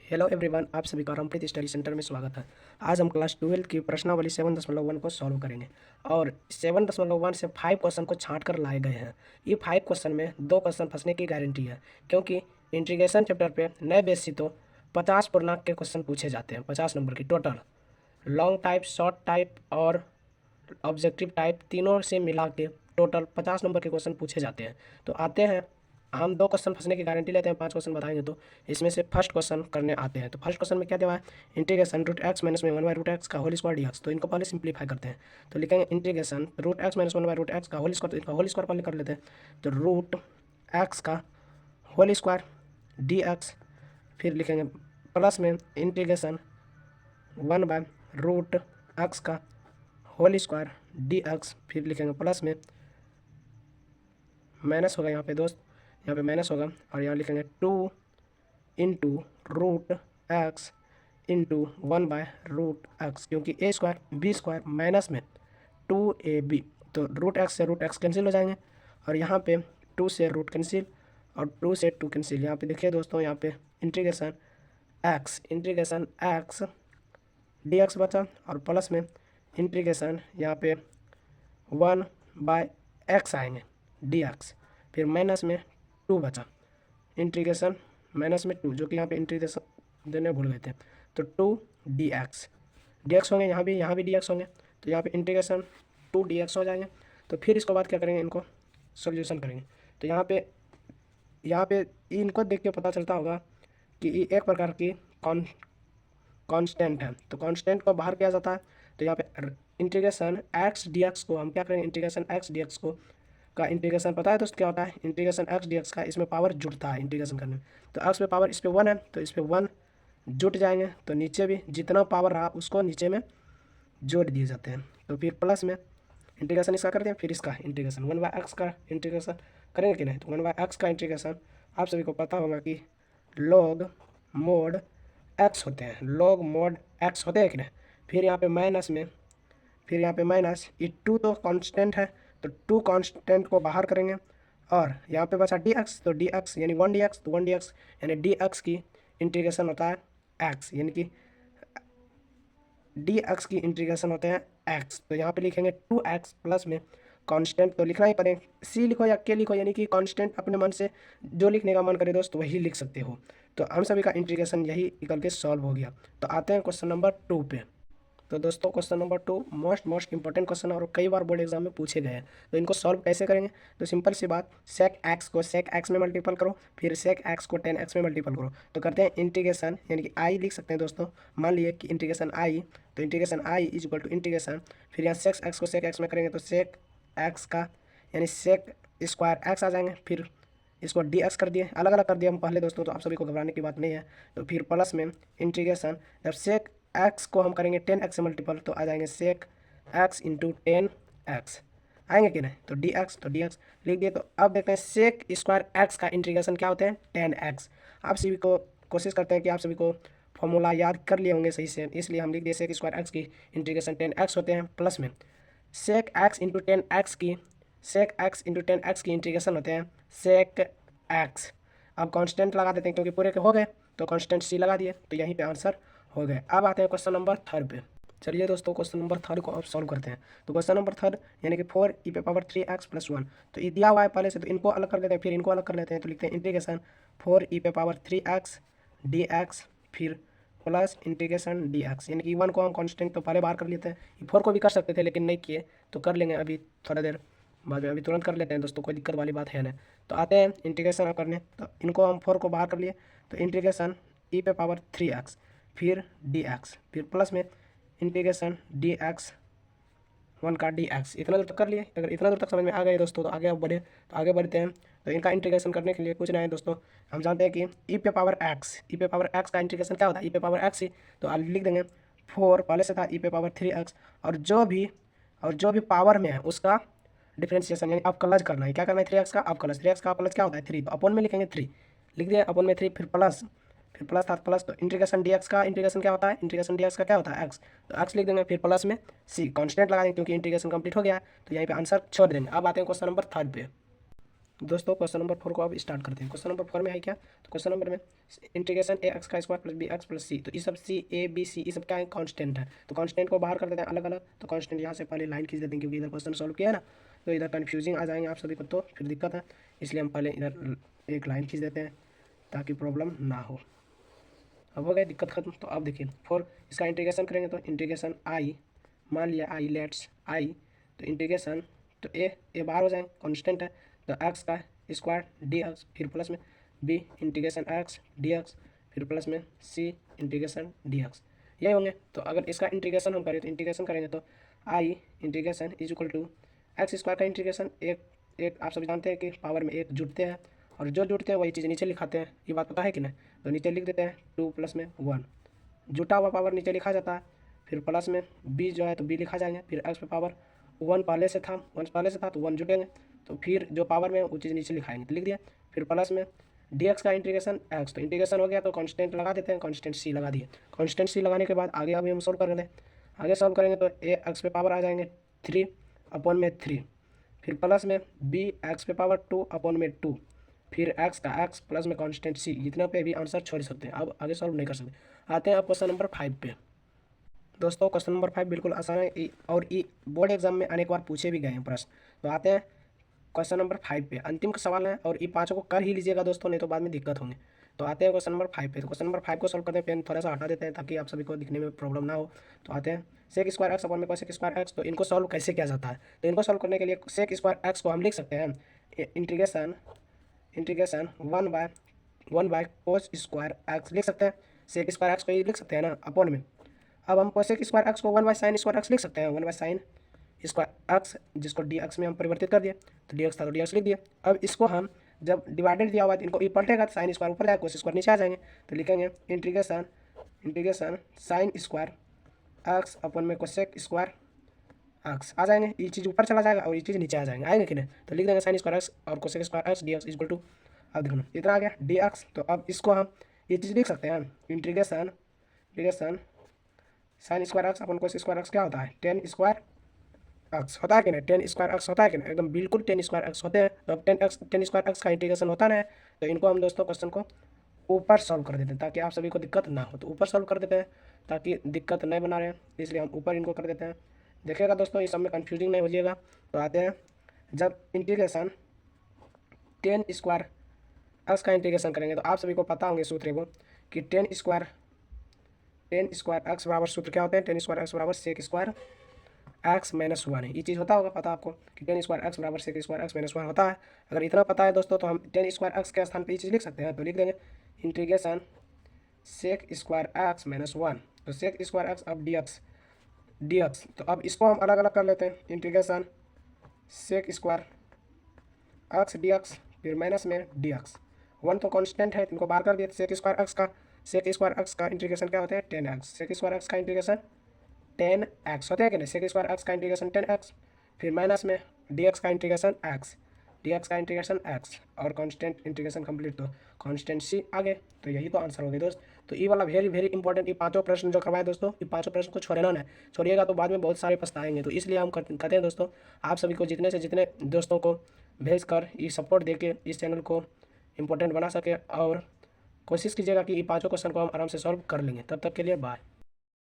Hello everyone, आप सभी का रामप्रीत स्टडी सेंटर में स्वागत है। आज हम क्लास 12 की प्रश्नावली 7.1 को सॉल्व करेंगे और 7.1 से 5 क्वेश्चन को छांट कर लाए गए हैं। ये 5 क्वेश्चन में 2 क्वेश्चन फंसने की गारंटी है, क्योंकि इंटीग्रेशन चैप्टर पे नए बेस से तो 50 पूर्णांक के क्वेश्चन पूछे जाते हैं, 50 नंबर की total. Long type, short type और ऑब्जेक्टिव टाइप तीनों से मिला के टोटल 50 नंबर के क्वेश्चन पूछे जाते हैं। तो आते हैं, हम 2 क्वेश्चन फंसने की गारंटी लेते हैं, 5 क्वेश्चन बताएंगे। तो इसमें से फर्स्ट क्वेश्चन करने आते हैं। तो फर्स्ट क्वेश्चन में क्या दिया हुआ है? इंटीग्रेशन रूट एक्स माइनस में 1/√x का होल स्क्वायर dx। तो इनको पहले सिंप्लीफाई करते हैं। तो लिखेंगे integration root x minus 1/√x का होल स्क्वायर। तो इनका होल स्क्वायर पहले कर लेते हैं। तो रूट एक्स का होल स्क्वायर dx, फिर लिखेंगे प्लस में इंटीग्रेशन 1/√x का होल स्क्वायर dx, फिर लिखेंगे प्लस में माइनस होगा यहाँ पे दोस्त, यहाँ पे माइनस होगा और यहाँ लिखेंगे 2 into root x into 1/√x, क्योंकि ए स्क्वायर बी स्क्वायर माइनस में 2ab। तो रूट एक्स से रूट एक्स कैंसिल हो जाएंगे और यहाँ पे 2 से रूट कैंसिल और 2 से 2 कैंसिल। यहाँ पे देखिए दोस्तों, यहाँ पे इंटीग्रेशन एक्स dx बचा और प्लस में इंटीग्रेशन यहाँ पे 1/x आएंगे dx, फिर माइनस में 2 बचा, इंटीग्रेशन माइनस में 2, जो कि यहाँ पे इंटीग्रेशन देने भूल गए थे। तो 2 dx होंगे, यहाँ भी dx होंगे। तो यहाँ पे इंटीग्रेशन 2 dx हो जाएंगे। तो फिर इसको बाद क्या करेंगे, इनको सोल्यूशन करेंगे। तो यहाँ पे इनको देख के पता चलता होगा कि ये एक प्रकार की कांस्टेंट है। तो कांस्टेंट को बाहर किया जाता है। तो यहाँ पे इंटीग्रेशन एक्स dx को हम क्या करेंगे, इंटीग्रेशन एक्स dx को का इंटीग्रेशन पता है दोस्त क्या होता है? इंटीग्रेशन एक्स dx का इसमें पावर जुड़ता है इंटीग्रेशन करने में। तो एक्स पे पावर इस पे 1 है, तो इस पे 1 जुट जाएंगे। तो नीचे भी जितना पावर रहा उसको नीचे में जोड़ दिए जाते हैं। तो फिर प्लस में इंटीग्रेशन इसका कर दिया, फिर इसका इंटीग्रेशन 1/x का इंटीग्रेशन करेंगे कि नहीं? तो 1/x का इंटीग्रेशन आप सभी को पता होगा कि log mod x होते हैं, log mod x होते हैं कि नहीं? फिर यहाँ पे माइनस में, फिर यहाँ पे माइनस, ये 2 तो कांस्टेंट है, तो 2 कांस्टेंट को बाहर करेंगे और यहाँ पे बचा dx। तो dx यानी 1 dx, तो 1 dx यानी dx की इंटीग्रेशन होता है x, यानी कि dx की इंटीग्रेशन होते हैं x। तो यहाँ पे लिखेंगे 2x प्लस में कांस्टेंट तो लिखना ही पड़ेगा, c लिखो या k लिखो, यानी कि कांस्टेंट अपने मन से जो लिखने का मन करे दोस्त वही लिख सकते हो। तो हम सभी का इंटीग्रेशन यही निकल के सॉल्व हो गया। तो आते हैं क्वेश्चन नंबर 2 पे। तो दोस्तों question number 2 most important question और कई बार बोर्ड एग्जाम में पूछे गए हैं। तो इनको सॉल्व कैसे करेंगे? तो सिंपल सी बात, सेक एक्स को सेक एक्स में मल्टीपल करो, फिर सेक एक्स को 10x में मल्टीपल करो। तो करते हैं इंटीग्रेशन, यानी कि आई लिख सकते हैं दोस्तों। मान लिए कि इंटीग्रेशन आई, तो integration I is equal to integration, फिर यहाँ सेक एक्स को सेक एक्स में करेंगे तो सेक एक्स का यानी सेक स्क्वायर एक्स आ जाएंगे। फिर इसको dx कर दिए, अलग अलग कर दिया हम पहले दोस्तों, तो आप सभी को घबराने की बात नहीं है। तो फिर प्लस में इंटीग्रेशन, जब सेक एक्स को हम करेंगे 10x से मल्टीपल तो आ जाएंगे सेक एक्स इंटू 10x आएंगे कि नहीं? तो dx लिख दिए। तो अब देखते हैं सेक स्क्वायर एक्स का इंटीग्रेशन क्या होते हैं? 10x। आप सभी को कोशिश करते हैं कि आप सभी को फॉर्मूला याद कर लिए होंगे सही से, इसलिए हम लिख दिए सेक स्क्वायर एक्स की इंटीग्रेशन 10x होते हैं, प्लस में सेक एक्स इंटू 10x की इंटीग्रेशन होते हैं सेक एक्स। अब कांस्टेंट लगा देते हैं क्योंकि पूरे के हो गए, तो कांस्टेंट c लगा दिए, तो यहीं पे आंसर हो गए। अब आते हैं क्वेश्चन नंबर 3 पे। चलिए दोस्तों क्वेश्चन नंबर 3 को अब सॉल्व करते हैं। तो क्वेश्चन नंबर 3 यानी कि 4e⁻³ x + 1। तो ये दिया हुआ है पहले से, तो इनको अलग कर लेते हैं, फिर इनको अलग कर लेते हैं। तो लिखते हैं इंटीग्रेशन 4e⁻³ dx, फिर प्लस इंटीग्रेशन dx, यानी कि 1 को हम कांस्टेंट तो पहले बाहर कर लेते हैं। 4 को भी कर सकते थे लेकिन नहीं किए, तो कर लेंगे अभी थोड़ा देर बाद में, अभी तुरंत कर लेते हैं दोस्तों, कोई दिक्कत वाली बात है ना। तो आते हैं इंटीग्रेशन अब करने। तो इनको हम 4 को बाहर कर लिए, तो इंटीग्रेशन e⁻³ फिर dx, फिर प्लस में इंटीग्रेशन dx 1 का dx। इतना दूर तक कर लिए। अगर इतना दूर तक समझ में आ गए दोस्तों तो आगे अब बढ़े, तो आगे बढ़ते हैं। तो इनका इंटीग्रेशन करने के लिए कुछ नहीं है दोस्तों, हम जानते हैं कि e⁻x का इंटीग्रेशन क्या होता है? e⁻x ही, तो आप लिख देंगे 4 पहले से था e⁻³ और जो भी पावर में है उसका डिफ्रेंशिएशन यानी अवकलज करना है। क्या करना है? 3x का अवकलज। 3x का अवकलज क्या होता है? 3। तो अपन में लिखेंगे 3, लिख दिया अपन में 3, फिर प्लस था प्लस। तो इंटीग्रेशन dx का इंटीग्रेशन क्या होता है? इंटीग्रेशन dx का क्या होता है? x। तो x लिख देंगे, फिर प्लस में c कांस्टेंट लगा देंगे क्योंकि इंटीग्रेशन कंप्लीट हो गया है। तो यहीं पे आंसर छोड़ देंगे। अब आते हैं क्वेश्चन नंबर 3 पे। दोस्तों क्वेश्चन नंबर 4 को अब स्टार्ट करते हैं। क्वेश्चन नंबर 4 में है क्या, तो क्वेश्चन नंबर में इंटीग्रेशन ए एक्स का square plus B X plus C, तो ये सब सी ए बी सी ये सब क्या है, कांस्टेंट है। तो कांस्टेंट को बाहर कर देते हैं अलग अलग। तो कांस्टेंट यहाँ से पहले लाइन खींच देते हैं, क्योंकि इधर क्वेश्चन सॉल्व किया है ना, तो इधर कन्फ्यूजिंग आ जाएंगे आप सभी को, तो फिर दिक्कत है, इसलिए हम पहले इधर एक लाइन खींच देते हैं ताकि प्रॉब्लम ना हो। अब हो गया दिक्कत खत्म। तो अब देखिए 4 इसका इंटीग्रेशन करेंगे, तो इंटीग्रेशन आई, मान लिया आई, लेट्स आई, तो इंटीग्रेशन तो ए बाहर हो जाएंगे, कांस्टेंट है, तो एक्स का स्क्वायर डी एक्स, फिर प्लस में b integration x d x, फिर प्लस में सी इंटीग्रेशन डी एक्स, यही होंगे। तो अगर इसका इंटीग्रेशन हम करें, तो इंटीग्रेशन करेंगे तो I integration is equal to X square का इंटीग्रेशन, एक आप सभी जानते हैं कि पावर में एक जुड़ते हैं, और जो जुड़ते हैं वही चीज़ नीचे लिखाते हैं, ये बात पता है कि नहीं। तो नीचे लिख देते हैं 2 प्लस में 1, जुटा हुआ पावर नीचे लिखा जाता है, फिर प्लस में बी जो है तो बी लिखा जाएंगे, फिर एक्स पे पावर 1 पहले से था, 1 पहले से था तो 1 जुटेंगे, तो फिर जो पावर में वो चीज़ नीचे लिखाएंगे, तो लिख दिया। फिर प्लस में डी एक्स का इंटीग्रेशन एक्स, तो इंटीग्रेशन हो गया तो कांस्टेंट लगा देते हैं, कांस्टेंट सी लगा दिए। कांस्टेंट सी लगाने के बाद आगे अभी हम सोल्व करेंगे, आगे सॉल्व करेंगे तो ए एक्स पे पावर आ जाएंगे 3 अपॉन में 3, फिर प्लस में बी एक्स पे पावर 2 अपॉन में 2, फिर एक्स का एक्स प्लस में कांस्टेंट सी, इतना पे भी आंसर छोड़ सकते हैं। अब आगे सॉल्व नहीं कर सकते। आते हैं अब क्वेश्चन नंबर 5 पे। दोस्तों क्वेश्चन नंबर 5 बिल्कुल आसान है, और ये बोर्ड एग्जाम में अनेक बार पूछे भी गए हैं प्रश्न। तो आते हैं क्वेश्चन नंबर 5 पे, अंतिम का सवाल है, और ये पाँचों को कर ही लीजिएगा दोस्तों, नहीं तो बाद में दिक्कत होंगे। तो आते हैं क्वेश्चन नंबर 5 पे। तो क्वेश्चन नंबर 5 को सॉल्व करते हैं, पेन थोड़ा सा हटा देते हैं ताकि आप सभी को दिखने में प्रॉब्लम ना हो। तो आते हैं सेक स्क्वायर एक्स अपॉन में कोसेक स्क्वायर एक्स, तो इनको सॉल्व कैसे किया जाता है। तो इनको सॉल्व करने के लिए सेक स्क्वायर एक्स को हम लिख सकते हैं integration 1 by cos square x लिख सकते हैं, सेक स्क्वायर एक्स को ये लिख सकते हैं ना अपॉन में। अब हम कोसेक स्क्वायर एक्स को 1 बाय साइन स्क्वायर एक्स लिख सकते हैं, 1 बाय साइन स्क्वायर एक्स, जिसको डी एक्स में हम परिवर्तित कर दिए, तो डी एक्स था तो डी एक्स लिख दिए। अब इसको हम जब डिवाइडेड दिया हुआ है, इनको ये पलटेगा तो साइन स्क्वायर ऊपर जाएगा, कोस स्क्वायर नीचे आ जाएंगे, तो लिखेंगे integration sign square x upon में कोसेक स्क्वायर एक्स आ जाएंगे, ये चीज़ ऊपर चला जाएगा और ये चीज़ नीचे आ जाएंगे, आएंगे कि नहीं। तो लिख देंगे साइन स्क्वायर एक्स और cosec square x d x equal to, अब देखो इतना आ गया डी एक्स। तो अब इसको हम ये चीज़ लिख सकते हैं, integration sign square x upon cosec square x क्या होता है, टेन स्क्वायर एक्स होता है कि नहीं, टेन स्क्वायर एक्स होता है कि नहीं, एकदम बिल्कुल टेन स्क्वायर एक्स होते हैं। तो अब टेन स्क्वायर एक्स का इंटीग्रेशन होता ना है, तो इनको हम दोस्तों क्वेश्चन को ऊपर सॉल्व कर देते हैं ताकि आप सभी को दिक्कत ना हो। तो ऊपर सॉल्व कर देते हैं ताकि दिक्कत नहीं बना रहे, इसलिए हम ऊपर इनको कर देते हैं। देखिएगा दोस्तों इस सब में कन्फ्यूजिंग नहीं होइएगा। तो आते हैं जब इंटीग्रेशन टेन स्क्वायर एक्स का इंटीग्रेशन करेंगे, तो आप सभी को पता होंगे सूत्र वो कि टेन स्क्वायर एक्स बराबर सूत्र क्या होते हैं, टेन स्क्वायर एक्स बराबर सेक स्क्वायर एक्स माइनस 1 है, ये चीज़ होता होगा पता आपको कि टेन स्क्वायर एक्स बराबर सेक स्क्वायर एक्स माइनस 1 होता है। अगर इतना पता है दोस्तों, तो हम टेन स्क्वायर एक्स के स्थान पर ये चीज़ लिख सकते हैं, तो लिख देंगे integration sec square x minus 1, तो सेक स्क्वायर एक्स अब डी एक्स। तो अब इसको हम अलग अलग कर लेते हैं, integration sec square x d x, फिर माइनस में डी एक्स, 1 तो कॉन्स्टेंट है, इनको बाहर कर दिया। सेक स्क्वायर एक्स का इंटीग्रेशन क्या होता है, 10x, सेक स्क्वायर एक्स का इंटीग्रेशन 10x होता है कि नहीं, सेक स्क्वायर एक्स का इंटीग्रेशन 10x, फिर माइनस में dx का इंटीग्रेशन x, और कांस्टेंट इंटीग्रेशन कंप्लीट, तो कांस्टेंट सी आगे। तो यही तो आंसर हो गया दोस्त। तो ये वाला वेरी वेरी इंपॉर्टेंट, ये पांचों प्रश्न जो करवाए दोस्तों, ये पांचों प्रश्न को छोड़ना ना है, छोड़िएगा तो बाद में बहुत सारे पछताएंगे। तो इसलिए हम कहते हैं दोस्तों, आप सभी को जितने से जितने दोस्तों को भेज कर ये सपोर्ट दे के इस चैनल को इम्पोर्टेंट बना सके, और कोशिश कीजिएगा कि ये पांचों क्वेश्चन को हम आराम से सॉल्व कर लेंगे। तब तक के लिए बाय।